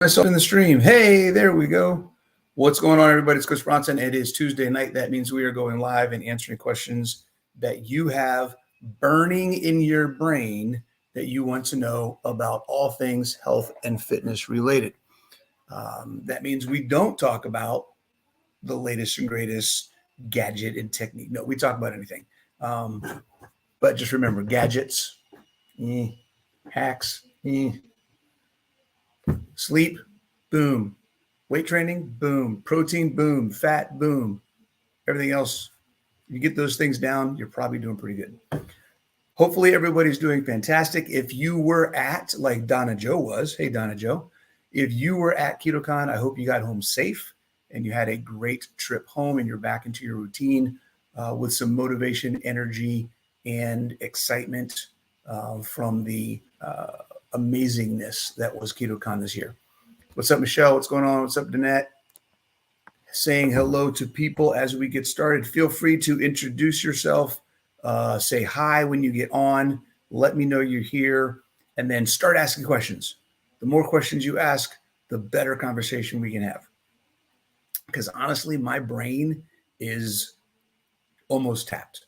Myself in the stream. Hey, there we go. What's going on, everybody? It's Coach Bronson. It is Tuesday night. That means we are going live and answering questions that you have burning in your brain that you want to know about all things health and fitness related. That means we don't talk about the latest and greatest gadget and technique. No, we talk about anything. But just remember, gadgets, hacks, sleep, boom. Weight training, boom. Protein, boom. Fat, boom. Everything else, you get those things down, you're probably doing pretty good. Hopefully everybody's doing fantastic. If you were at, like Donna Joe was, hey, Donna Joe, if you were at KetoCon, I hope you got home safe and you had a great trip home and you're back into your routine with some motivation, energy, and excitement from the amazingness that was KetoCon this year. What's up, Michelle? What's going on? What's up, Danette? Saying hello to people as we get started. Feel free to introduce yourself. Say hi when you get on. Let me know you're here. And then start asking questions. The more questions you ask, the better conversation we can have. Because honestly, my brain is almost tapped.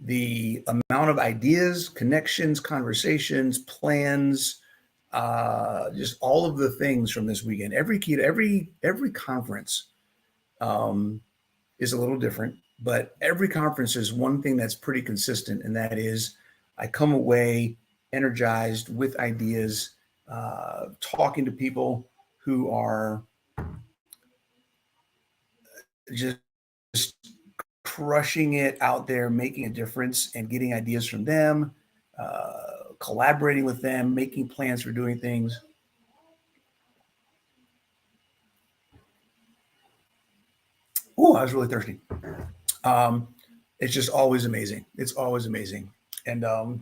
The amount of ideas, connections, conversations, plans, just all of the things from this weekend. Every conference is a little different, but every conference is one thing that's pretty consistent, and that is I come away energized with ideas, talking to people who are just crushing it out there, making a difference and getting ideas from them, collaborating with them, making plans for doing things. Oh, I was really thirsty. It's just always amazing. It's always amazing. And I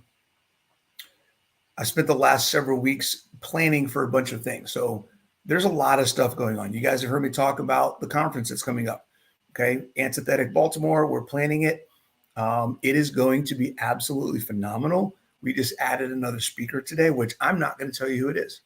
spent the last several weeks planning for a bunch of things. So there's a lot of stuff going on. You guys have heard me talk about the conference that's coming up. Okay. Antithetic Baltimore, we're planning it. It is going to be absolutely phenomenal. We just added another speaker today, which I'm not going to tell you who it is.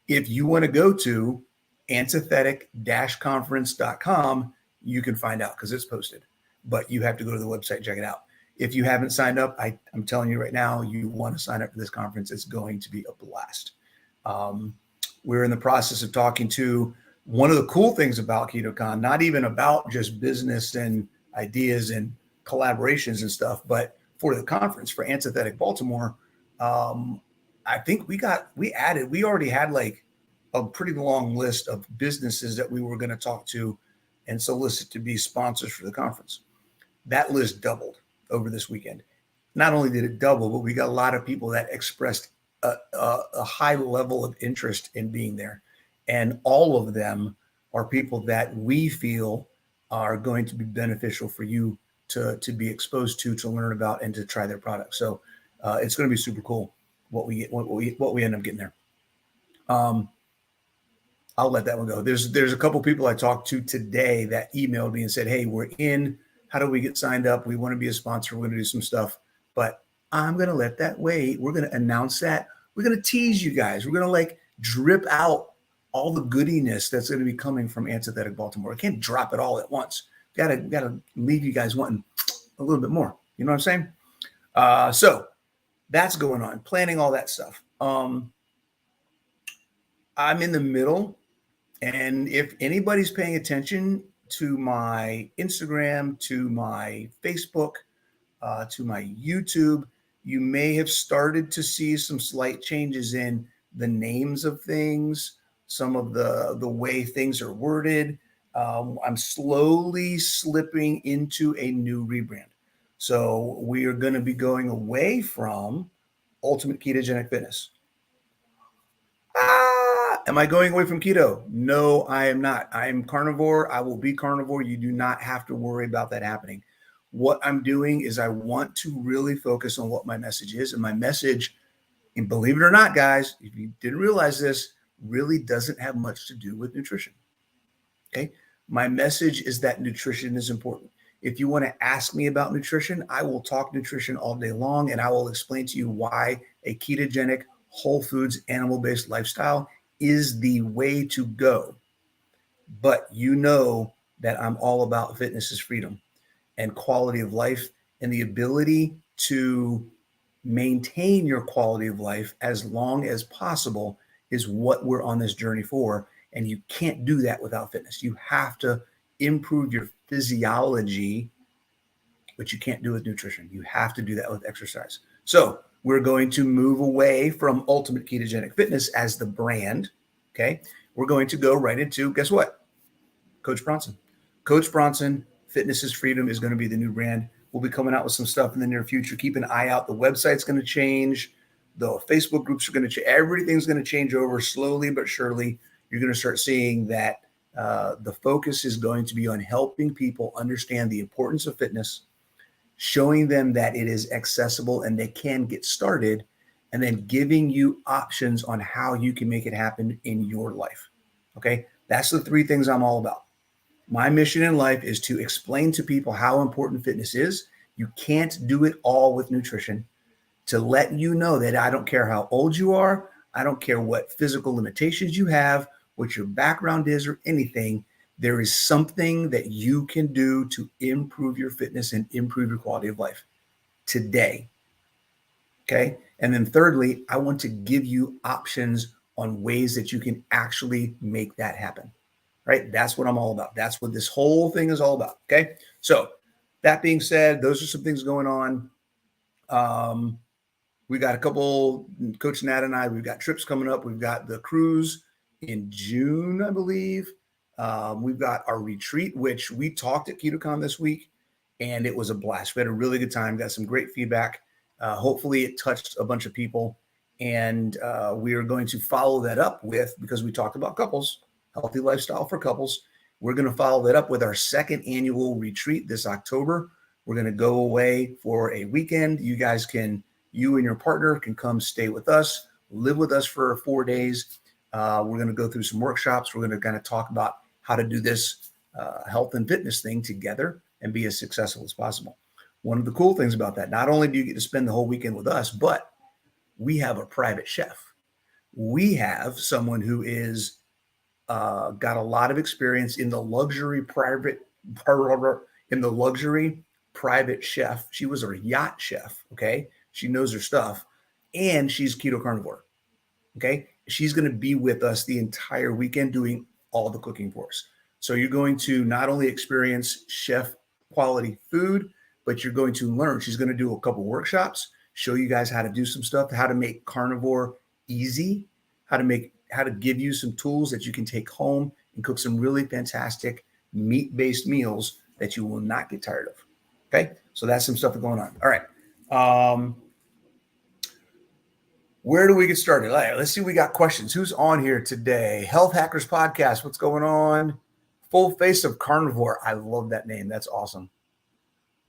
If you want to go to antithetic-conference.com, you can find out because it's posted, but you have to go to the website and check it out. If you haven't signed up, I'm telling you right now, you want to sign up for this conference. It's going to be a blast. We're in the process of talking to one of the cool things about KetoCon, not even about just business and ideas and collaborations and stuff, but for the conference for Antithetic Baltimore, I think we already had like a pretty long list of businesses that we were going to talk to and solicit to be sponsors for the conference. That list doubled over this weekend. Not only did it double, but we got a lot of people that expressed a high level of interest in being there. And all of them are people that we feel are going to be beneficial for you to be exposed to learn about, and to try their products. So it's going to be super cool what we end up getting there. I'll let that one go. There's a couple people I talked to today that emailed me and said, hey, we're in. How do we get signed up? We want to be a sponsor. We're going to do some stuff, but I'm going to let that wait. We're going to announce that. We're going to tease you guys. We're going to like drip out all the goodiness that's going to be coming from Antithetic Baltimore. I can't drop it all at once. Got to leave you guys wanting a little bit more. You know what I'm saying? So that's going on, planning all that stuff. I'm in the middle, and if anybody's paying attention to my Instagram, to my Facebook, to my YouTube, you may have started to see some slight changes in the names of things, some of the way things are worded. I'm slowly slipping into a new rebrand. So we are going to be going away from Ultimate Ketogenic Fitness. Am I going away from keto? No, I am not. I am carnivore. I will be carnivore. You do not have to worry about that happening. What I'm doing is I want to really focus on what my message is. And my message, and believe it or not, guys, if you didn't realize this, really doesn't have much to do with nutrition. Okay. My message is that nutrition is important. If you want to ask me about nutrition, I will talk nutrition all day long, and I will explain to you why a ketogenic, whole foods, animal-based lifestyle is the way to go. But you know that I'm all about fitness is freedom and quality of life, and the ability to maintain your quality of life as long as possible is what we're on this journey for. And you can't do that without fitness. You have to improve your physiology, but you can't do it with nutrition. You have to do that with exercise. So we're going to move away from Ultimate Ketogenic Fitness as the brand. Okay. We're going to go right into, guess what? Coach Bronson. Coach Bronson, Fitness is Freedom is going to be the new brand. We'll be coming out with some stuff in the near future. Keep an eye out. The website's going to change. The Facebook groups are going to change. Everything's going to change over slowly but surely. You're going to start seeing that the focus is going to be on helping people understand the importance of fitness, showing them that it is accessible and they can get started, and then giving you options on how you can make it happen in your life. Okay. That's the three things I'm all about. My mission in life is to explain to people how important fitness is. You can't do it all with nutrition. To let you know that I don't care how old you are. I don't care what physical limitations you have, what your background is or anything. There is something that you can do to improve your fitness and improve your quality of life today. Okay. And then thirdly, I want to give you options on ways that you can actually make that happen. Right? That's what I'm all about. That's what this whole thing is all about. Okay. So that being said, those are some things going on. We got a couple, Coach Nat and I, we've got trips coming up. We've got the cruise in June, I believe. We've got our retreat, which we talked at KetoCon this week, and it was a blast. We had a really good time, got some great feedback. Hopefully it touched a bunch of people. And we are going to follow that up with, because we talked about couples, healthy lifestyle for couples. We're going to follow that up with our second annual retreat this October. We're going to go away for a weekend. You and your partner can come stay with us, live with us for 4 days. We're going to go through some workshops. We're going to kind of talk about how to do this health and fitness thing together and be as successful as possible. One of the cool things about that, not only do you get to spend the whole weekend with us, but we have a private chef. We have someone who is got a lot of experience in the luxury private chef. She was a yacht chef. Okay. She knows her stuff, and she's keto carnivore. Okay. She's going to be with us the entire weekend doing all the cooking for us. So you're going to not only experience chef quality food, but you're going to learn. She's going to do a couple workshops, show you guys how to do some stuff, how to make carnivore easy, how to give you some tools that you can take home and cook some really fantastic meat-based meals that you will not get tired of. Okay. So that's some stuff going on. All right. Where do we get started? All right, let's see. We got questions. Who's on here today? Health Hackers Podcast. What's going on? Full Face of Carnivore. I love that name. That's awesome.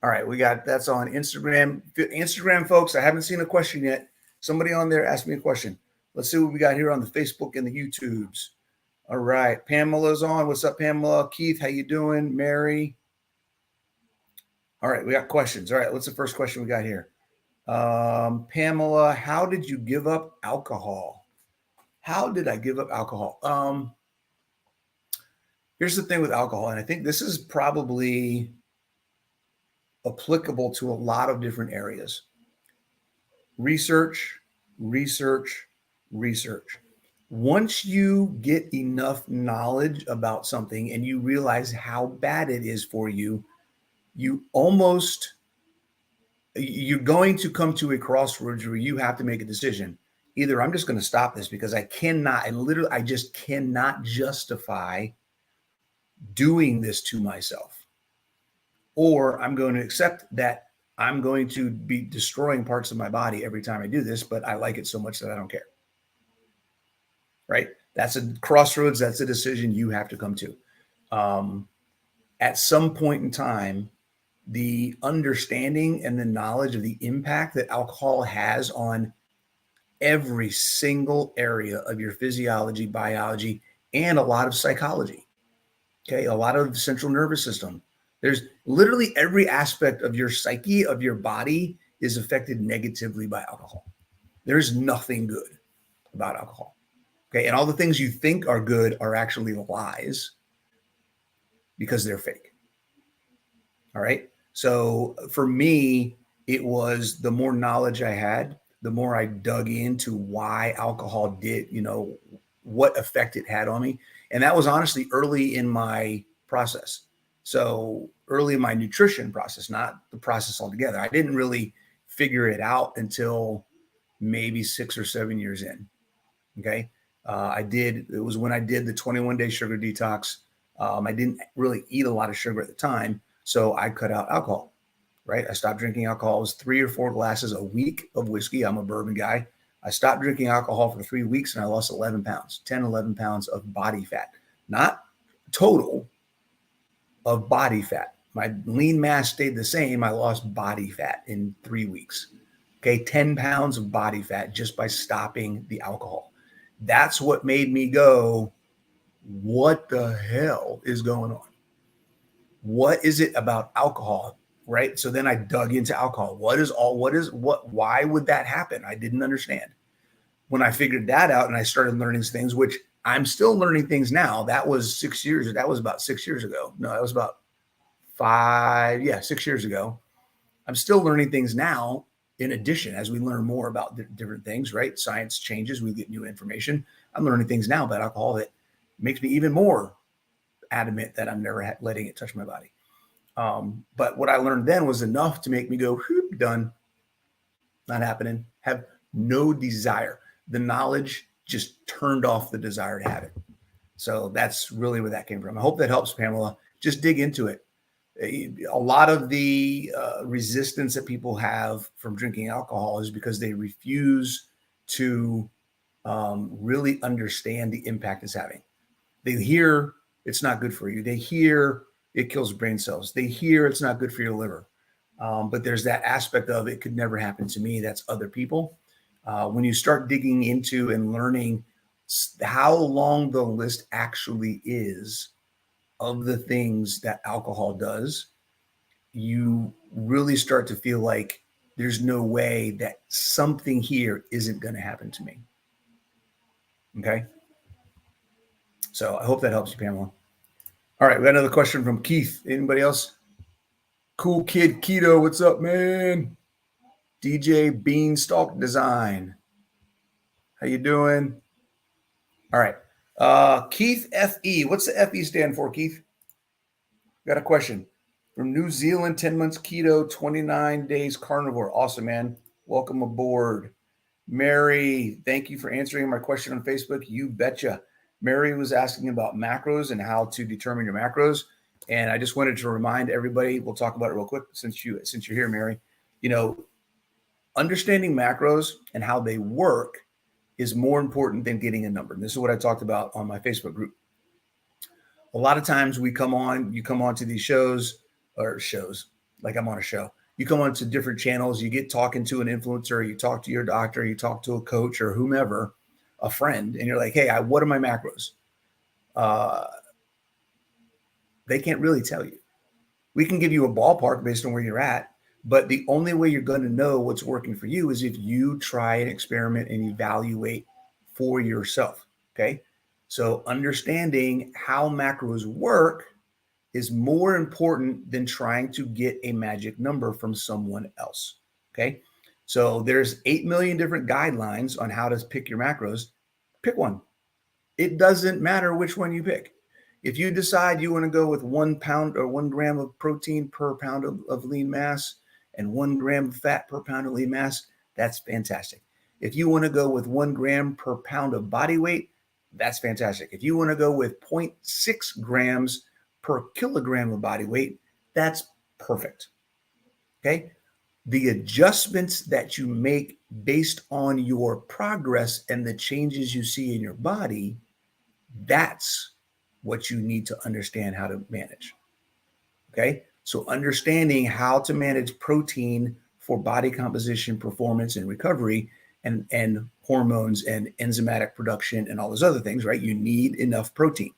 All right. That's on Instagram. Instagram, folks, I haven't seen a question yet. Somebody on there asked me a question. Let's see what we got here on the Facebook and the YouTubes. All right. Pamela's on. What's up, Pamela? Keith, how you doing? Mary. All right. We got questions. All right. What's the first question we got here? Pamela, how did you give up alcohol? How did I give up alcohol? Here's the thing with alcohol, and I think this is probably applicable to a lot of different areas. Research. Once you get enough knowledge about something and you realize how bad it is for you, you're going to come to a crossroads where you have to make a decision. Either I'm just going to stop this because I just cannot justify doing this to myself, or I'm going to accept that I'm going to be destroying parts of my body every time I do this, but I like it so much that I don't care. Right? That's a crossroads. That's a decision you have to come to. At some point in time, the understanding and the knowledge of the impact that alcohol has on every single area of your physiology, biology, and a lot of psychology. Okay. A lot of central nervous system. There's literally every aspect of your psyche, of your body, is affected negatively by alcohol. There's nothing good about alcohol. Okay. And all the things you think are good are actually lies because they're fake. All right. So for me, it was the more knowledge I had, the more I dug into why alcohol did, what effect it had on me. And that was honestly early in my process. So early in my nutrition process, not the process altogether. I didn't really figure it out until maybe 6 or 7 years in. Okay. It was when I did the 21-day sugar detox. I didn't really eat a lot of sugar at the time. So I cut out alcohol, right? I stopped drinking alcohol. It was 3 or 4 glasses a week of whiskey. I'm a bourbon guy. I stopped drinking alcohol for 3 weeks and I lost 11 pounds, 10, 11 pounds of body fat, not total, of body fat. My lean mass stayed the same. I lost body fat in 3 weeks. Okay. 10 pounds of body fat just by stopping the alcohol. That's what made me go, what the hell is going on? What is it about alcohol? Right. So then I dug into alcohol. Why would that happen? I didn't understand. When I figured that out and I started learning things, which I'm still learning things now. That was 6 years. That was about 6 years ago. No, that was about 6 years ago. I'm still learning things now. In addition, as we learn more about different things, right? Science changes, we get new information. I'm learning things now about alcohol that makes me even more adamant that I'm never letting it touch my body. But what I learned then was enough to make me go, done, not happening, have no desire. The knowledge just turned off the desire to have it. So that's really where that came from. I hope that helps, Pamela. Just dig into it. A lot of the resistance that people have from drinking alcohol is because they refuse to really understand the impact it's having. They hear it's not good for you. They hear it kills brain cells. They hear it's not good for your liver. But there's that aspect of it could never happen to me. That's other people. When you start digging into and learning how long the list actually is of the things that alcohol does, you really start to feel like there's no way that something here isn't going to happen to me. Okay. So I hope that helps you, Pamela. All right. We got another question from Keith. Anybody else? Cool Kid Keto. What's up, man? DJ Beanstalk Design. How you doing? All right. Keith FE. What's the FE stand for, Keith? Got a question. From New Zealand, 10 months keto, 29 days carnivore. Awesome, man. Welcome aboard. Mary, thank you for answering my question on Facebook. You betcha. Mary was asking about macros and how to determine your macros. And I just wanted to remind everybody, we'll talk about it real quick since you're here, Mary. Understanding macros and how they work is more important than getting a number. And this is what I talked about on my Facebook group. A lot of times you come on to these shows, like I'm on a show. You come on to different channels, you get talking to an influencer, you talk to your doctor, you talk to a coach or whomever, a friend, and you're like, hey, what are my macros? They can't really tell you. We can give you a ballpark based on where you're at, but the only way you're going to know what's working for you is if you try and experiment and evaluate for yourself. Okay. So understanding how macros work is more important than trying to get a magic number from someone else. Okay. So there's 8 million different guidelines on how to pick your macros. Pick one. It doesn't matter which one you pick. If you decide you want to go with 1 pound or 1 gram of protein per pound of lean mass and 1 gram of fat per pound of lean mass, that's fantastic. If you want to go with 1 gram per pound of body weight, that's fantastic. If you want to go with 0.6 grams per kilogram of body weight, that's perfect. Okay. The adjustments that you make based on your progress and the changes you see in your body, that's what you need to understand how to manage. Okay. So understanding how to manage protein for body composition, performance, and recovery, and hormones and enzymatic production and all those other things, right? You need enough protein.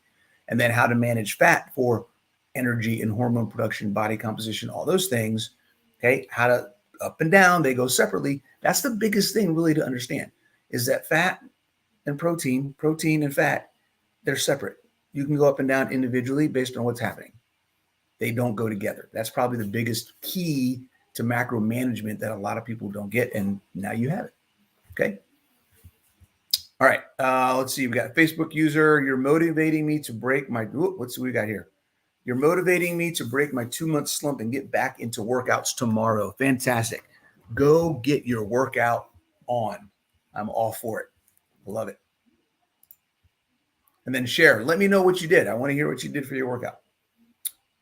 And then how to manage fat for energy and hormone production, body composition, all those things. Okay. How to up and down, they go separately. That's the biggest thing really to understand is that fat and protein and fat, they're separate. You can go up and down individually based on what's happening. They don't go together. That's probably the biggest key to macro management that a lot of people don't get. And now you have it. Okay. All right. Let's see. We got a Facebook user. You're motivating me to break my, what's we got here? You're motivating me to break my 2-month slump and get back into workouts tomorrow. Fantastic. Go get your workout on. I'm all for it. Love it. And then share. Let me know what you did. I want to hear what you did for your workout.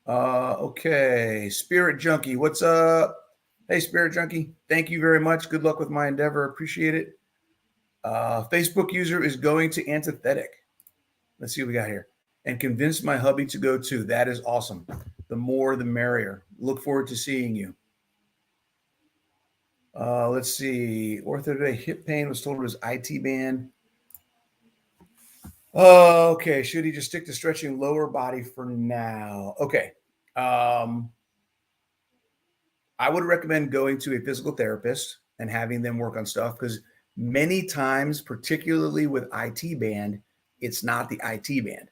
Okay. Spirit Junkie, what's up? Hey, Spirit Junkie. Thank you very much. Good luck with my endeavor. Appreciate it. Facebook user is going to Antithetic. Let's see what we got here. And convince my hubby to go too. That is awesome. The more, the merrier. Look forward to seeing you. Let's see. Ortho today, hip pain was told it was IT band. Okay. Should he just stick to stretching lower body for now? Okay. I would recommend going to a physical therapist and having them work on stuff, because many times, particularly with IT band, it's not the IT band.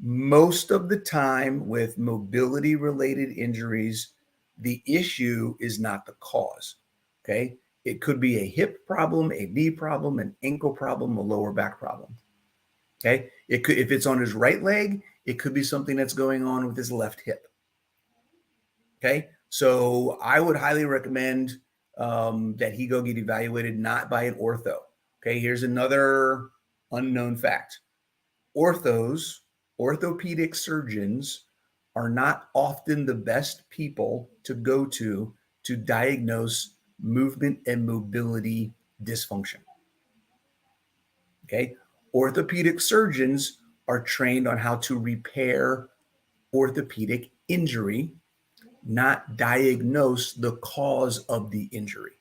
Most of the time with mobility related injuries, the issue is not the cause. Okay. It could be a hip problem, a knee problem, an ankle problem, a lower back problem. Okay. It could, if it's on his right leg, it could be something that's going on with his left hip. Okay. So I would highly recommend that he go get evaluated, not by an ortho. Okay. Here's another unknown fact. Orthopedic surgeons are not often the best people to go to diagnose movement and mobility dysfunction. Okay. Orthopedic surgeons are trained on how to repair orthopedic injury, not diagnose the cause of the injury.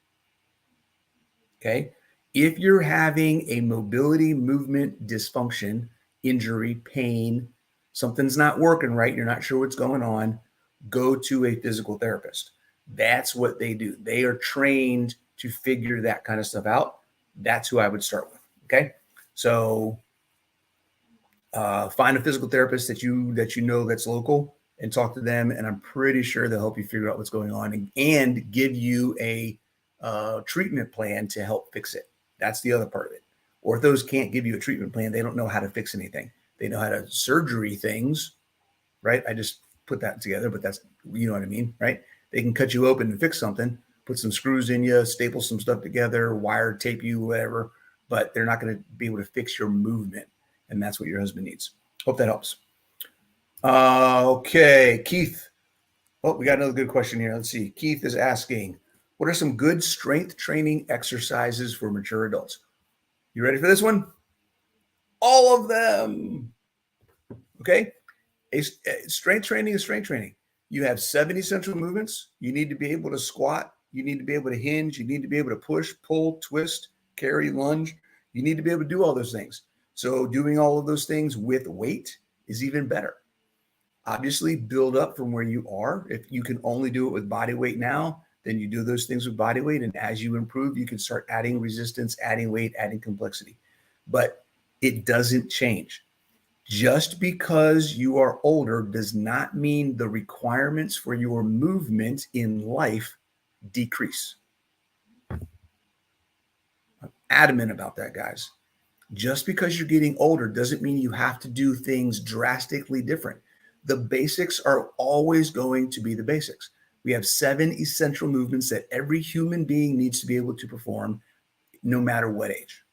Okay. If you're having a mobility movement dysfunction, injury, pain, something's not working right, you're not sure what's going on, go to a physical therapist. That's what they do. They are trained to figure that kind of stuff out. That's who I would start with. Okay. So find a physical therapist that you know that's local and talk to them. And I'm pretty sure they'll help you figure out what's going on and give you a treatment plan to help fix it. That's the other part of it. Orthos can't give you a treatment plan. They don't know how to fix anything. They know how to surgery things, right? I just put that together, but that's, you know what I mean, right? They can cut you open and fix something, put some screws in you, staple some stuff together, wire tape you, whatever, but they're not going to be able to fix your movement. And that's what your husband needs. Hope that helps. Okay, Keith. Oh, we got another good question here. Let's see. Keith is asking, what are some good strength training exercises for mature adults? You ready for this one? All of them. Okay. Strength training is strength training. You have 7 essential movements. You need to be able to squat. You need to be able to hinge. You need to be able to push, pull, twist, carry, lunge. You need to be able to do all those things. So doing all of those things with weight is even better. Obviously, build up from where you are. If you can only do it with body weight now, then you do those things with body weight. And as you improve, you can start adding resistance, adding weight, adding complexity. But it doesn't change. Just because you are older does not mean the requirements for your movement in life decrease. I'm adamant about that, guys. Just because you're getting older doesn't mean you have to do things drastically different. The basics are always going to be the basics. We have 7 essential movements that every human being needs to be able to perform no matter what age.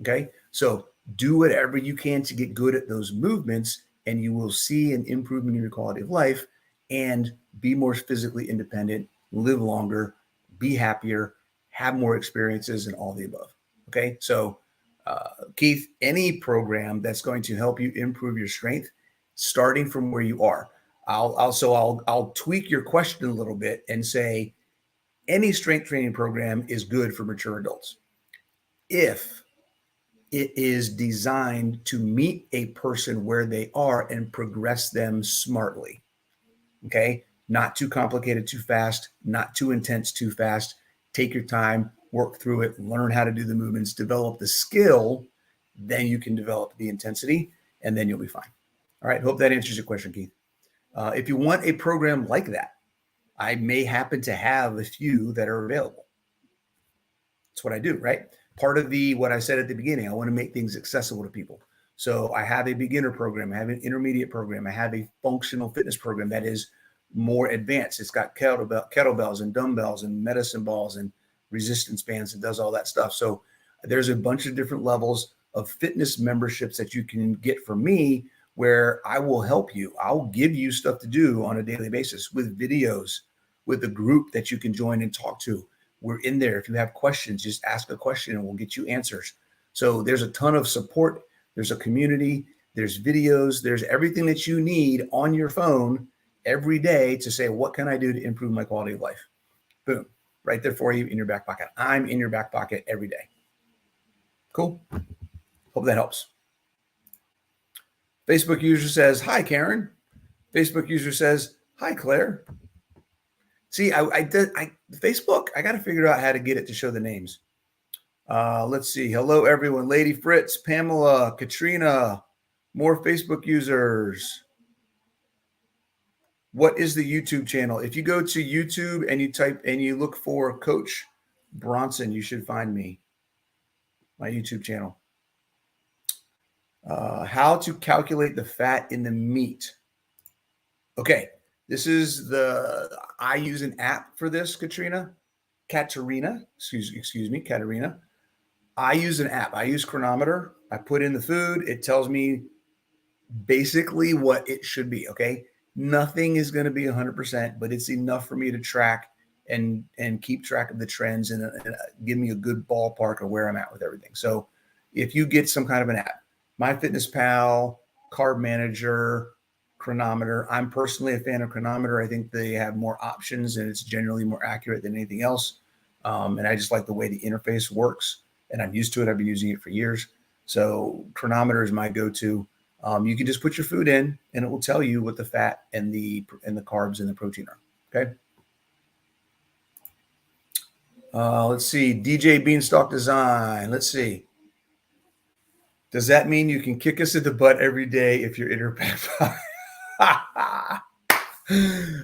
Okay. So do whatever you can to get good at those movements, and you will see an improvement in your quality of life and be more physically independent, live longer, be happier, have more experiences, and all the above. Okay. So, Keith, any program that's going to help you improve your strength, starting from where you are. I'll tweak your question a little bit and say any strength training program is good for mature adults if it is designed to meet a person where they are and progress them smartly. Okay. Not too complicated too fast, not too intense too fast. Take your time, work through it, learn how to do the movements, develop the skill, then you can develop the intensity, and then you'll be fine. All right. Hope that answers your question, Keith. If you want a program like that, I may happen to have a few that are available. That's what I do, right? Part of what I said at the beginning, I want to make things accessible to people. So I have a beginner program, I have an intermediate program, I have a functional fitness program that is more advanced. It's got kettlebells and dumbbells and medicine balls and resistance bands and does all that stuff. So there's a bunch of different levels of fitness memberships that you can get from me where I will help you. I'll give you stuff to do on a daily basis with videos, with a group that you can join and talk to. We're in there. If you have questions, just ask a question and we'll get you answers. So there's a ton of support. There's a community. There's videos. There's everything that you need on your phone every day to say, what can I do to improve my quality of life? Boom. Right there for you in your back pocket. I'm in your back pocket every day. Cool. Hope that helps. Facebook user says, hi, Karen. Facebook user says, hi, Claire. See, Facebook, I got to figure out how to get it to show the names. Let's see. Hello, everyone. Lady Fritz, Pamela, Katrina, more Facebook users. What is the YouTube channel? If you go to YouTube and you type and you look for Coach Bronson, you should find me, my YouTube channel. How to calculate the fat in the meat. Okay. This is I use an app for this, Katarina. I use an app. I use Chronometer. I put in the food. It tells me basically what it should be. Okay. Nothing is going to be 100%, but it's enough for me to track and keep track of the trends and give me a good ballpark of where I'm at with everything. So if you get some kind of an app, MyFitnessPal, Carb Manager, Chronometer. I'm personally a fan of Chronometer. I think they have more options and it's generally more accurate than anything else. And I just like the way the interface works and I'm used to it. I've been using it for years. So Chronometer is my go-to. You can just put your food in and it will tell you what the fat and the carbs and the protein are. Okay. Let's see. DJ Beanstalk Design. Let's see. Does that mean you can kick us in the butt every day if you're in your back pocket?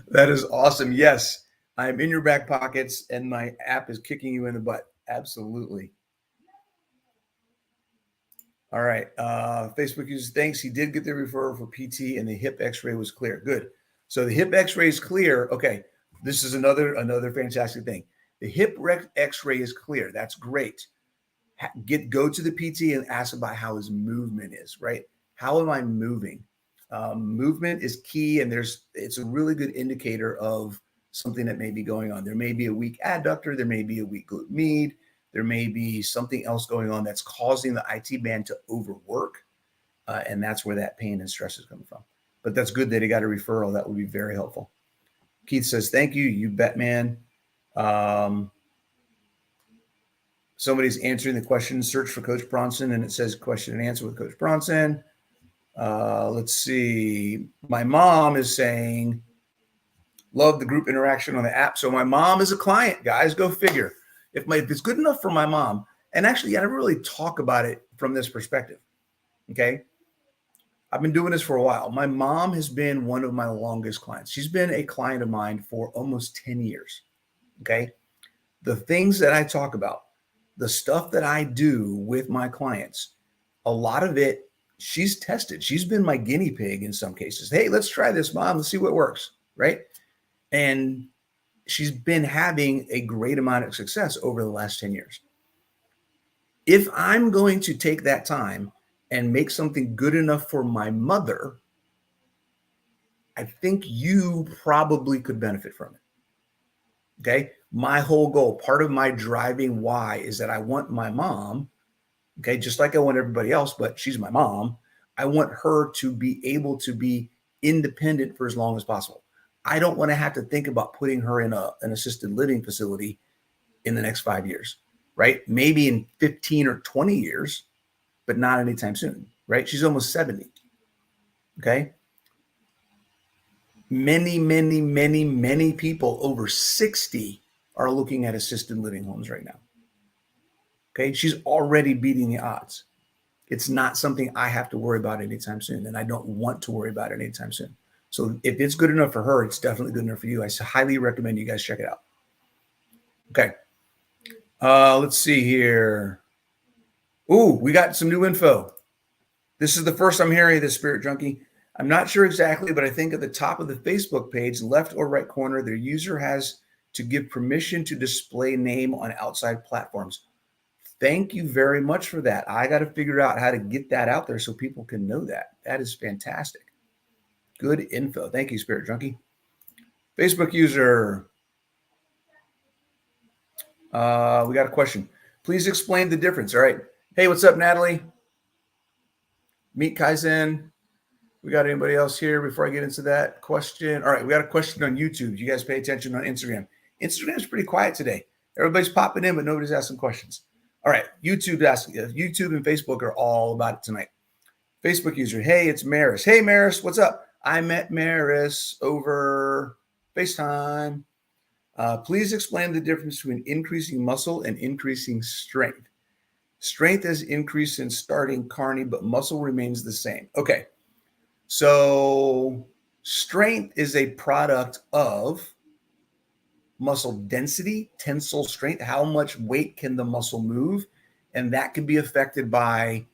That is awesome. Yes, I'm in your back pockets and my app is kicking you in the butt. Absolutely. All right. Facebook user, thanks. He did get the referral for PT and the hip x-ray was clear. Good. So the hip x-ray is clear. Okay. This is another fantastic thing. The hip x-ray is clear. That's great. Go to the PT and ask about how his movement is, right? How am I moving? Movement is key, and it's a really good indicator of something that may be going on. There may be a weak adductor, there may be a weak glute med, there may be something else going on that's causing the IT band to overwork, and that's where that pain and stress is coming from. But that's good that he got a referral. That would be very helpful. Keith says, thank you. You bet, man. Somebody's answering the question, search for Coach Bronson, and it says question and answer with Coach Bronson. Let's see. My mom is saying, love the group interaction on the app. So my mom is a client, guys. Go figure. If it's good enough for my mom, and actually, I never really talk about it from this perspective. Okay. I've been doing this for a while. My mom has been one of my longest clients. She's been a client of mine for almost 10 years. Okay. The things that I talk about, the stuff that I do with my clients, a lot of it, she's tested. She's been my guinea pig in some cases. Hey, let's try this, Mom. Let's see what works, right? And she's been having a great amount of success over the last 10 years. If I'm going to take that time and make something good enough for my mother, I think you probably could benefit from it. Okay. My whole goal, part of my driving why is that I want my mom, okay, just like I want everybody else, but she's my mom. I want her to be able to be independent for as long as possible. I don't want to have to think about putting her in an assisted living facility in the next 5 years, right? Maybe in 15 or 20 years, but not anytime soon, right? She's almost 70. Okay. Many, many, many, many people over 60 are looking at assisted living homes right now. Okay. She's already beating the odds. It's not something I have to worry about anytime soon, and I don't want to worry about it anytime soon. So if it's good enough for her, it's definitely good enough for you. I highly recommend you guys check it out. Okay. Let's see here. Ooh, we got some new info. This is the first I'm hearing of this, Spirit Junkie. I'm not sure exactly, but I think at the top of the Facebook page, left or right corner, their user has to give permission to display name on outside platforms. Thank you very much for that. I got to figure out how to get that out there so people can know that. That is fantastic. Good info. Thank you, Spirit Junkie. Facebook user. We got a question. Please explain the difference. All right. Hey, what's up, Natalie? Meet Kaizen. We got anybody else here before I get into that question? All right, we got a question on YouTube. You guys pay attention on Instagram. Instagram's pretty quiet today. Everybody's popping in, but nobody's asking questions. All right, YouTube and Facebook are all about it tonight. Facebook user, hey, it's Maris. Hey, Maris, what's up? I met Maris over FaceTime. Please explain the difference between increasing muscle and increasing strength. Strength has increased since starting Carney, but muscle remains the same. Okay. So strength is a product of muscle density, tensile strength, how much weight can the muscle move? And that can be affected by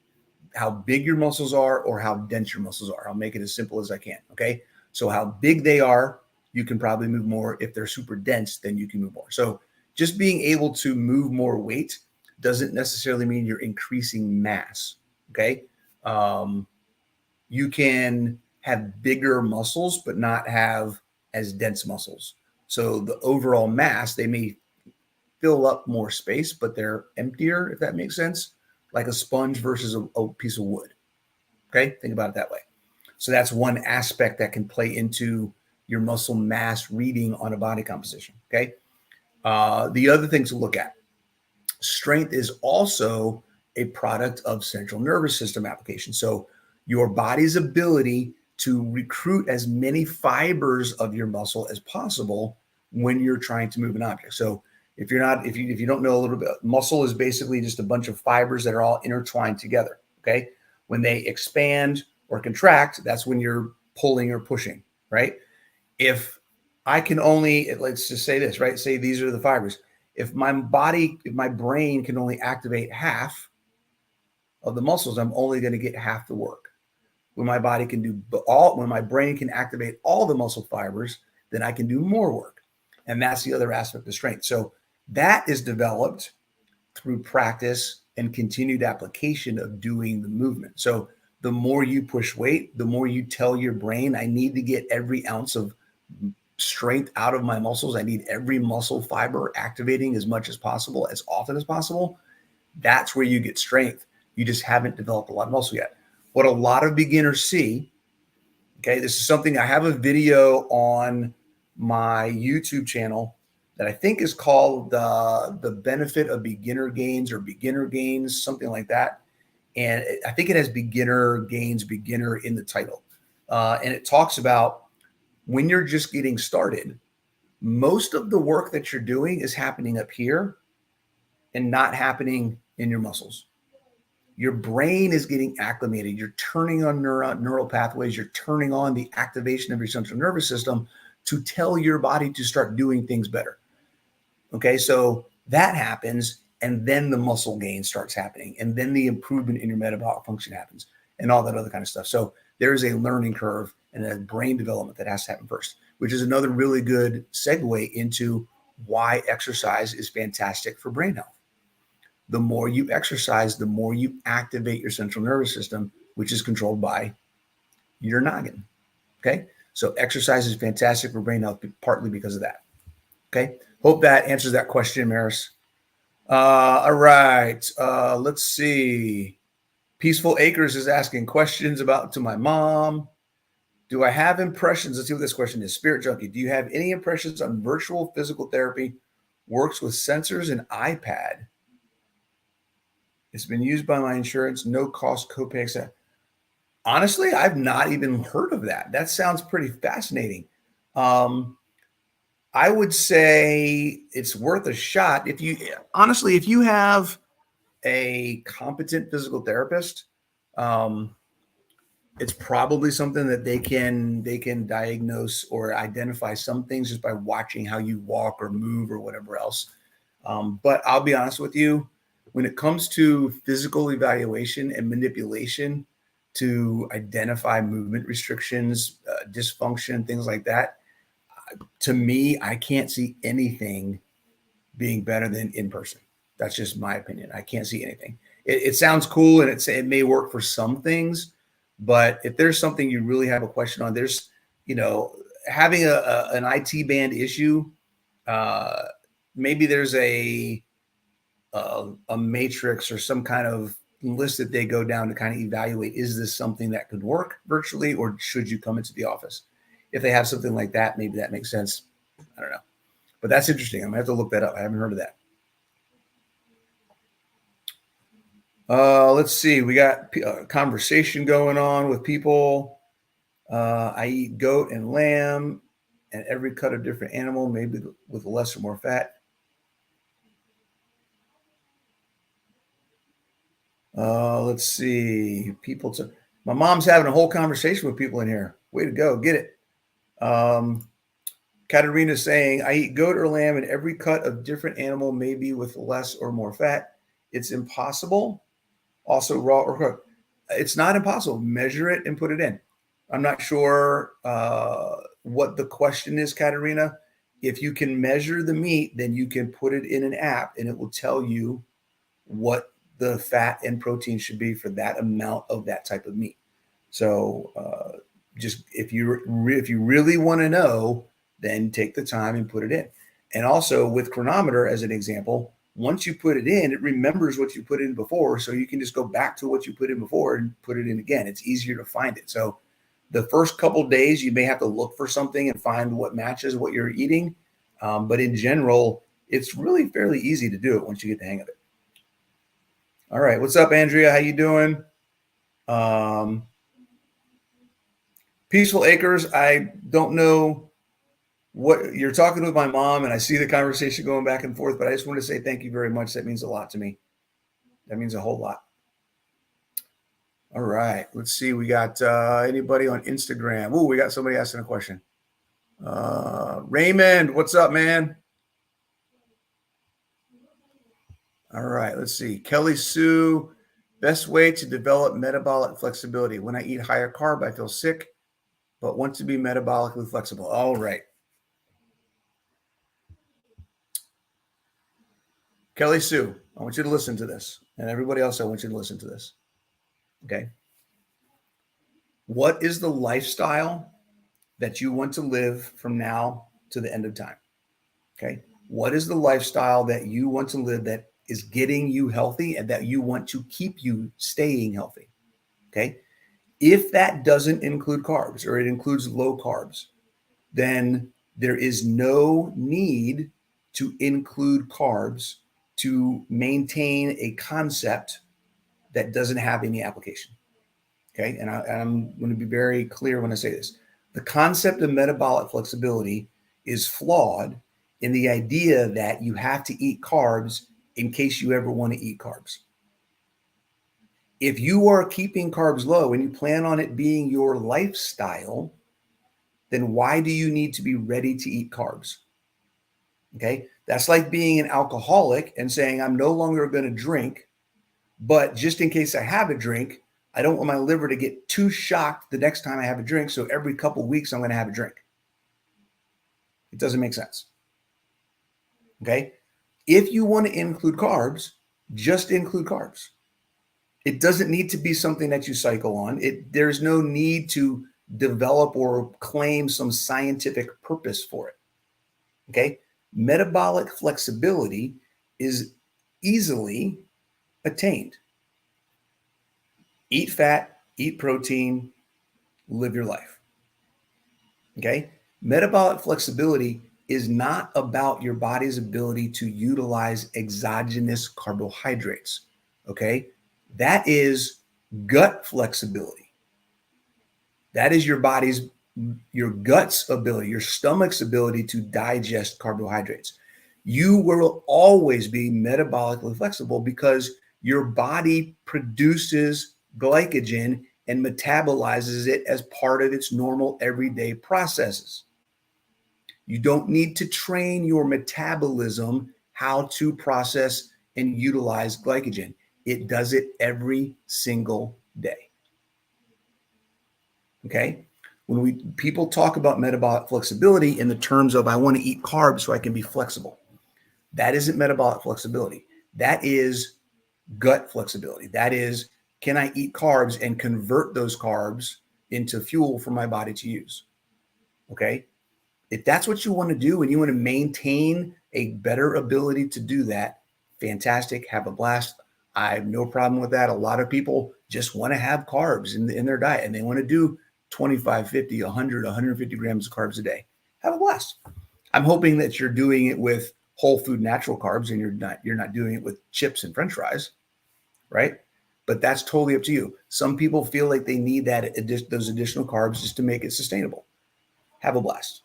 how big your muscles are or how dense your muscles are. I'll make it as simple as I can, okay? So how big they are, you can probably move more. If they're super dense, then you can move more. So just being able to move more weight doesn't necessarily mean you're increasing mass, okay? You can have bigger muscles, but not have as dense muscles. So the overall mass, they may fill up more space, but they're emptier, if that makes sense, like a sponge versus a piece of wood. Okay, think about it that way. So that's one aspect that can play into your muscle mass reading on a body composition. Okay, the other thing to look at, strength is also a product of central nervous system application. So your body's ability to recruit as many fibers of your muscle as possible when you're trying to move an object. So if you don't know a little bit, muscle is basically just a bunch of fibers that are all intertwined together. Okay. When they expand or contract, that's when you're pulling or pushing, right? If I can only, let's just say this, right? Say these are the fibers. If my brain can only activate half of the muscles, I'm only going to get half the work. When my body can do when my brain can activate all the muscle fibers, then I can do more work. And that's the other aspect of strength. So that is developed through practice and continued application of doing the movement. So the more you push weight, the more you tell your brain, I need to get every ounce of strength out of my muscles. I need every muscle fiber activating as much as possible, as often as possible. That's where you get strength. You just haven't developed a lot of muscle yet. What a lot of beginners see, okay, this is something, I have a video on my YouTube channel that I think is called the benefit of beginner gains or beginner gains, something like that. And I think it has beginner gains, beginner in the title. And it talks about when you're just getting started, most of the work that you're doing is happening up here and not happening in your muscles. Your brain is getting acclimated. You're turning on neural pathways. You're turning on the activation of your central nervous system to tell your body to start doing things better. Okay, so that happens, and then the muscle gain starts happening, and then the improvement in your metabolic function happens, and all that other kind of stuff. So there is a learning curve and a brain development that has to happen first, which is another really good segue into why exercise is fantastic for brain health. The more you exercise, the more you activate your central nervous system, which is controlled by your noggin. Okay. So exercise is fantastic for brain health, partly because of that. Okay. Hope that answers that question, Maris. All right. Let's see. Peaceful Acres is asking questions to my mom. Do I have impressions? Let's see what this question is. Spirit Junkie, do you have any impressions on virtual physical therapy? Works with sensors and iPad. It's been used by my insurance, no cost copay, etc. Honestly, I've not even heard of that. That sounds pretty fascinating. I would say it's worth a shot. If you have a competent physical therapist, It's probably something that they can diagnose or identify some things just by watching how you walk or move or whatever else. But I'll be honest with you, when it comes to physical evaluation and manipulation to identify movement restrictions, dysfunction, things like that, to me, I can't see anything being better than in person. That's just my opinion. I can't see anything. It sounds cool and it may work for some things, but if there's something you really have a question on, there's, having an IT band issue. Uh, Maybe there's a matrix or some kind of list that they go down to kind of evaluate, is this something that could work virtually or should you come into the office? If they have something like that, maybe that makes sense. I don't know. But that's interesting. I'm going to have to look that up. I haven't heard of that. Let's see. We got a conversation going on with people. I eat goat and lamb and every cut of different animal, maybe with less or more fat. Let's see. My mom's having a whole conversation with people in here. Way to go. Get it. Katerina's saying, I eat goat or lamb and every cut of different animal, maybe with less or more fat. It's impossible. Also raw or cooked. It's not impossible. Measure it and put it in. I'm not sure what the question is, Katerina. If you can measure the meat, then you can put it in an app and it will tell you what the fat and protein should be for that amount of that type of meat. So just if you really want to know, then take the time and put it in. And also with Chronometer, as an example, once you put it in, it remembers what you put in before. So you can just go back to what you put in before and put it in again. It's easier to find it. So the first couple of days, you may have to look for something and find what matches what you're eating. But in general, it's really fairly easy to do it once you get the hang of it. All right. What's up, Andrea? How you doing? Peaceful Acres. I don't know what you're talking with my mom, and I see the conversation going back and forth, but I just want to say thank you very much. That means a lot to me. That means a whole lot. All right. Let's see. We got anybody on Instagram. Oh, we got somebody asking a question. Raymond, what's up, man? All right, let's see. Kelly Sue, best way to develop metabolic flexibility. When I eat higher carb, I feel sick, but want to be metabolically flexible. All right. Kelly Sue, I want you to listen to this. And everybody else, I want you to listen to this. Okay. What is the lifestyle that you want to live from now to the end of time? Okay. What is the lifestyle that you want to live that is getting you healthy and that you want to keep you staying healthy? Okay. If that doesn't include carbs or it includes low carbs, then there is no need to include carbs to maintain a concept that doesn't have any application. Okay. And I'm going to be very clear when I say this. The concept of metabolic flexibility is flawed in the idea that you have to eat carbs in case you ever want to eat carbs. If you are keeping carbs low and you plan on it being your lifestyle, then why do you need to be ready to eat carbs? Okay. That's like being an alcoholic and saying, I'm no longer going to drink, but just in case I have a drink, I don't want my liver to get too shocked the next time I have a drink. So every couple of weeks, I'm going to have a drink. It doesn't make sense. Okay. If you want to include carbs, just include carbs. It doesn't need to be something that you cycle on. There's no need to develop or claim some scientific purpose for it. Okay. Metabolic flexibility is easily attained. Eat fat, eat protein, live your life. Okay. Metabolic flexibility is not about your body's ability to utilize exogenous carbohydrates. Okay. That is gut flexibility. That is your gut's ability, your stomach's ability to digest carbohydrates. You will always be metabolically flexible because your body produces glycogen and metabolizes it as part of its normal everyday processes. You don't need to train your metabolism how to process and utilize glycogen. It does it every single day. Okay? When people talk about metabolic flexibility in the terms of I want to eat carbs so I can be flexible, that isn't metabolic flexibility. That is gut flexibility. That is, can I eat carbs and convert those carbs into fuel for my body to use? Okay? If that's what you want to do and you want to maintain a better ability to do that, fantastic. Have a blast. I have no problem with that. A lot of people just want to have carbs in their diet and they want to do 25, 50, 100, 150 grams of carbs a day. Have a blast. I'm hoping that you're doing it with whole food natural carbs and you're not doing it with chips and french fries, right? But that's totally up to you. Some people feel like they need those additional carbs just to make it sustainable. Have a blast.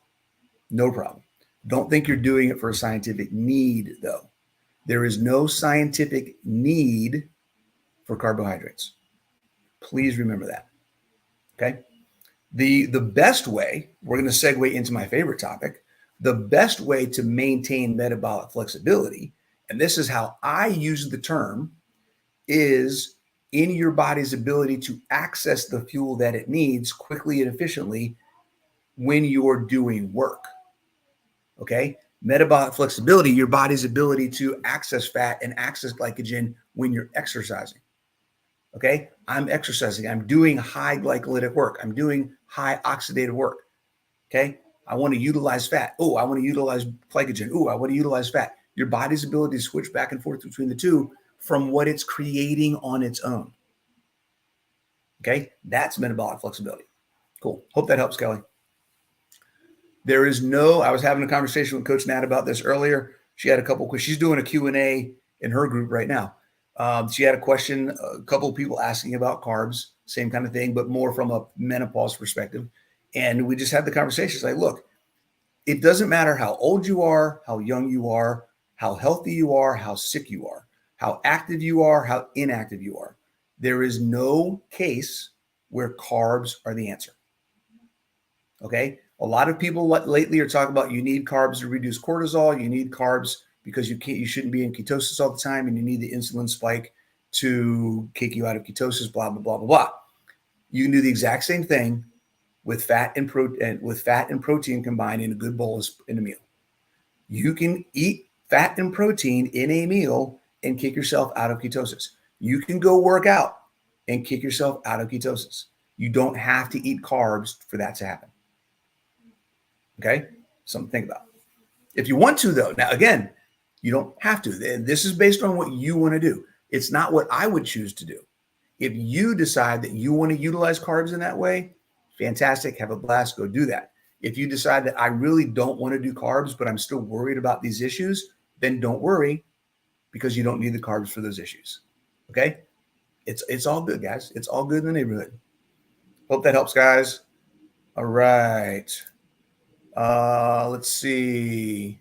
No problem. Don't think you're doing it for a scientific need, though. There is no scientific need for carbohydrates. Please remember that. Okay. The best way, we're going to segue into my favorite topic, the best way to maintain metabolic flexibility, and this is how I use the term, is in your body's ability to access the fuel that it needs quickly and efficiently when you're doing work. Okay. Metabolic flexibility, your body's ability to access fat and access glycogen when you're exercising. Okay. I'm exercising. I'm doing high glycolytic work. I'm doing high oxidative work. Okay. I want to utilize fat. Oh, I want to utilize glycogen. Oh, I want to utilize fat. Your body's ability to switch back and forth between the two from what it's creating on its own. Okay. That's metabolic flexibility. Cool. Hope that helps, Kelly. There is no, I was having a conversation with Coach Nat about this earlier. She had a couple, because she's doing a Q&A in her group right now. She had a question, a couple of people asking about carbs, same kind of thing, but more from a menopause perspective. And we just had the conversation. It's like, look, it doesn't matter how old you are, how young you are, how healthy you are, how sick you are, how active you are, how inactive you are. There is no case where carbs are the answer. Okay. A lot of people lately are talking about you need carbs to reduce cortisol. You need carbs because you shouldn't be in ketosis all the time, and you need the insulin spike to kick you out of ketosis. Blah blah blah blah blah. You can do the exact same thing with fat and protein combined in a good bolus in a meal. You can eat fat and protein in a meal and kick yourself out of ketosis. You can go work out and kick yourself out of ketosis. You don't have to eat carbs for that to happen. Okay, something to think about. If you want to, though, now again, you don't have to. This is based on what you want to do. It's not what I would choose to do. If you decide that you want to utilize carbs in that way, fantastic. Have a blast. Go do that. If you decide that I really don't want to do carbs, but I'm still worried about these issues, then don't worry, because you don't need the carbs for those issues. Okay, it's all good, guys. It's all good in the neighborhood. Hope that helps, guys. All right. Let's see.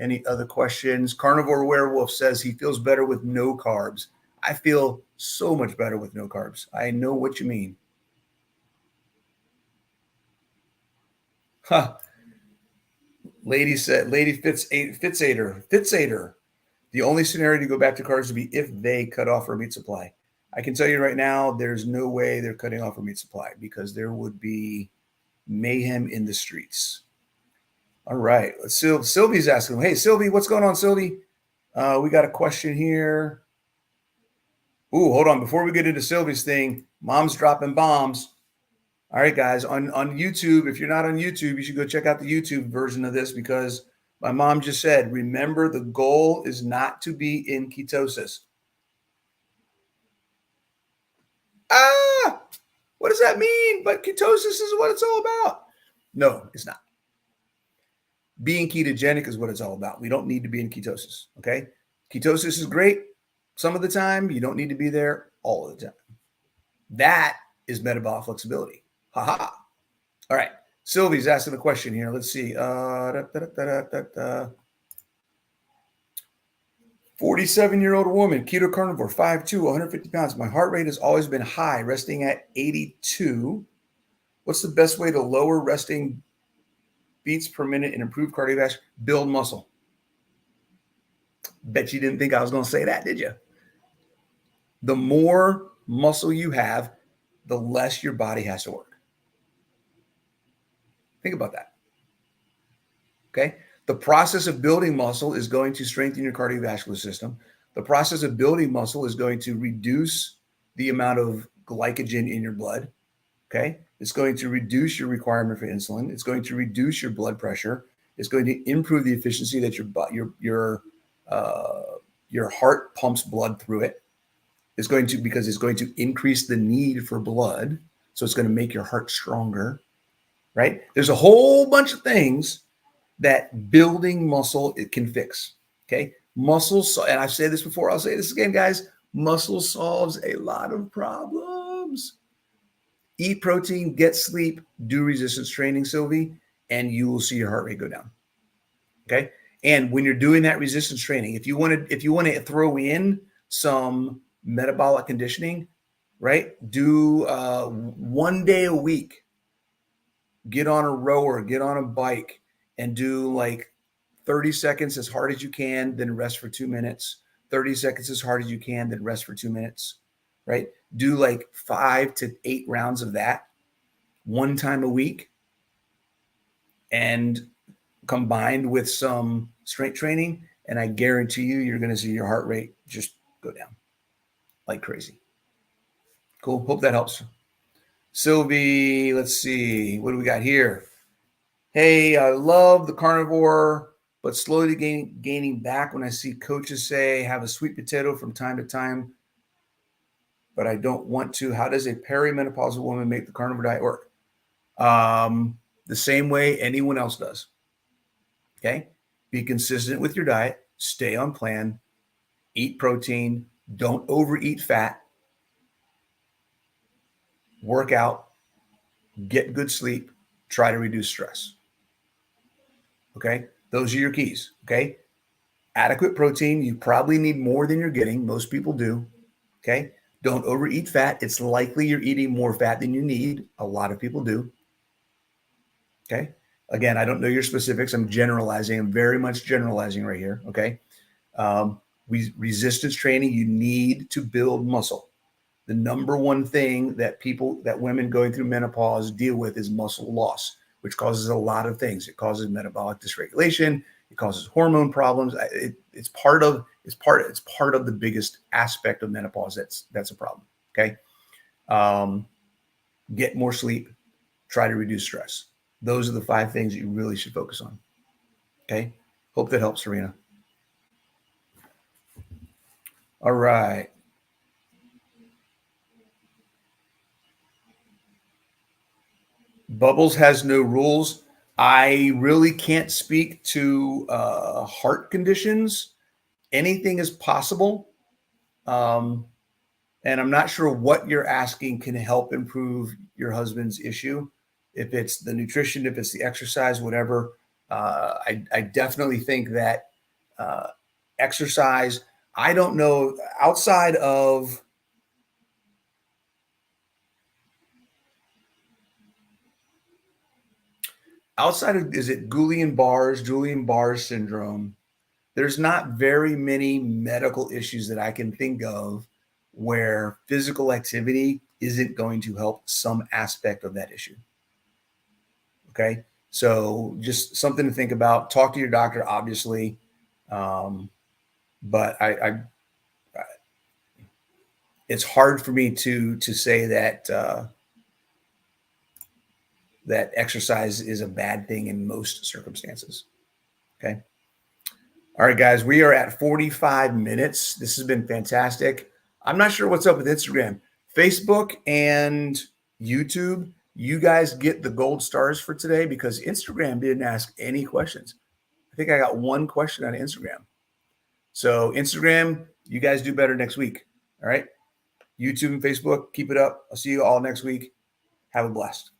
Any other questions? Carnivore Werewolf says he feels better with no carbs. I feel so much better with no carbs. I know what you mean. Huh. Lady Fitzader. The only scenario to go back to carbs would be if they cut off our meat supply. I can tell you right now, there's no way they're cutting off our meat supply, because there would be mayhem in the streets. All right. Let's see. Sylvie's asking. Hey, Sylvie, what's going on, Sylvie? We got a question here. Ooh, hold on. Before we get into Sylvie's thing, Mom's dropping bombs. All right, guys, on YouTube, if you're not on YouTube, you should go check out the YouTube version of this, because my mom just said, remember, the goal is not to be in ketosis. What does that mean? But ketosis is what it's all about. No, it's not. Being ketogenic is what it's all about. We don't need to be in ketosis. Okay. Ketosis is great some of the time. You don't need to be there all of the time. That is metabolic flexibility. Haha. All right. Sylvie's asking a question here. Let's see. 47-year-old woman, keto carnivore, 5'2", 150 pounds. My heart rate has always been high, resting at 82. What's the best way to lower resting beats per minute and improve cardiovascular? Build muscle. Bet you didn't think I was going to say that, did you? The more muscle you have, the less your body has to work. Think about that. Okay. The process of building muscle is going to strengthen your cardiovascular system. The process of building muscle is going to reduce the amount of glycogen in your blood. Okay. It's going to reduce your requirement for insulin. It's going to reduce your blood pressure. It's going to improve the efficiency that your heart pumps blood through it. It's going to, because it's going to increase the need for blood. So it's going to make your heart stronger, right? There's a whole bunch of things that building muscle, it can fix. Okay. Muscle, and I've said this before, I'll say this again, guys. Muscle solves a lot of problems. Eat protein, get sleep, do resistance training, Sylvie, and you will see your heart rate go down. Okay. And when you're doing that resistance training, if you want to throw in some metabolic conditioning, right? Do 1 day a week. Get on a rower, get on a bike, and do like 30 seconds as hard as you can, then rest for 2 minutes. 30 seconds as hard as you can, then rest for 2 minutes, right? Do like 5 to 8 rounds of that 1 time a week, and combined with some strength training, and I guarantee you, you're going to see your heart rate just go down like crazy. Cool. Hope that helps. Sylvie, let's see. What do we got here? Hey, I love the carnivore, but slowly gaining back when I see coaches say have a sweet potato from time to time, but I don't want to. How does a perimenopausal woman make the carnivore diet work? The same way anyone else does. Okay. Be consistent with your diet, stay on plan, eat protein, don't overeat fat, work out, get good sleep, try to reduce stress. Okay. Those are your keys. Okay. Adequate protein. You probably need more than you're getting. Most people do. Okay. Don't overeat fat. It's likely you're eating more fat than you need. A lot of people do. Okay. Again, I don't know your specifics. I'm generalizing. I'm very much generalizing right here. Okay. Resistance training, you need to build muscle. The number one thing that women going through menopause deal with is muscle loss, which causes a lot of things. It causes metabolic dysregulation. It causes hormone problems. It's part of the biggest aspect of menopause. That's a problem. Okay. Get more sleep. Try to reduce stress. Those are the 5 things that you really should focus on. Okay. Hope that helps, Serena. All right. Bubbles has no rules. I really can't speak to heart conditions. Anything is possible. And I'm not sure what you're asking can help improve your husband's issue. If it's the nutrition, if it's the exercise, whatever. I definitely think that exercise, I don't know, outside of is it Guillain-Barré syndrome? There's not very many medical issues that I can think of where physical activity isn't going to help some aspect of that issue. Okay. So just something to think about. Talk to your doctor, obviously. But it's hard for me to say that that exercise is a bad thing in most circumstances. Okay. All right, guys, we are at 45 minutes. This has been fantastic. I'm not sure what's up with Instagram, Facebook, and YouTube. You guys get the gold stars for today because Instagram didn't ask any questions. I think I got 1 question on Instagram. So Instagram, you guys do better next week. All right. YouTube and Facebook, keep it up. I'll see you all next week. Have a blast.